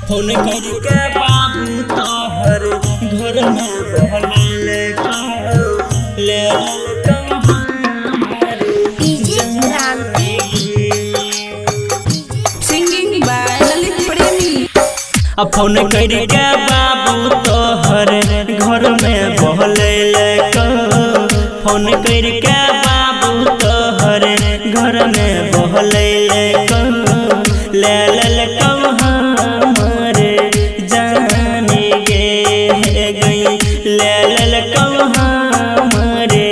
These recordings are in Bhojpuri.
फोन करके बाबू तोहर घर में रहले ले डीजे क्रांति सिंगिंग बाय ललित प्रेमी। फोन करके बाबू तोहर घर में बहले फोन करके बाबू तोहर घर में बहले ले हमारे जाने गे गई ले हमारे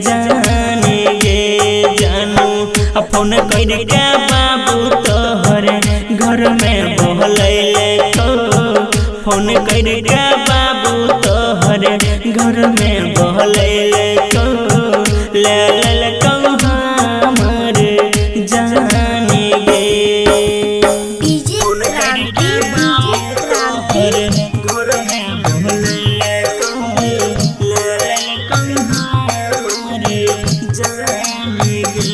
जाने गे जानू फोन करके बाबू तोहर घर में बहले फोन करके बाबू तोहर घर में बहले ले हमारे जाने गे डीजे क्रांति घर में बहले हमारे जाने गे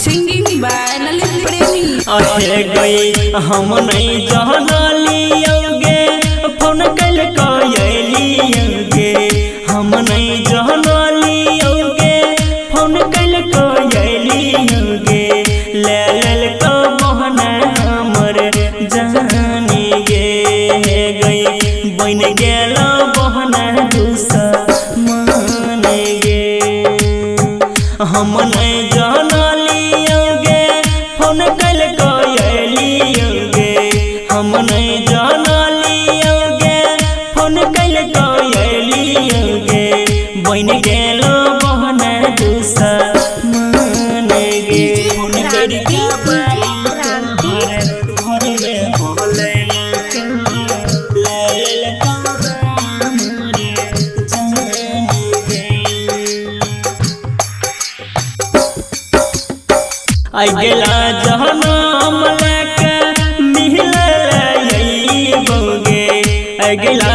सिंगिंग बाय ललित प्रेमी। अहे गई हम नहीं जानलियोगे फोन कल कोयलियोगे हम नहीं जानलियोगे फोन कल कोयलियोगे ले को मोहना हमर जाने गे गई बन गेल बहना दूसा माने गे हम नहीं जानलियोगे फोन कल कोयलियोगे हम नहीं जानलियोगे फोन कल कोयलियोगे बन गेल बहना दूसा माने गे फोन करके आई गेला जहनम लेके मिलल बोगे आई गेला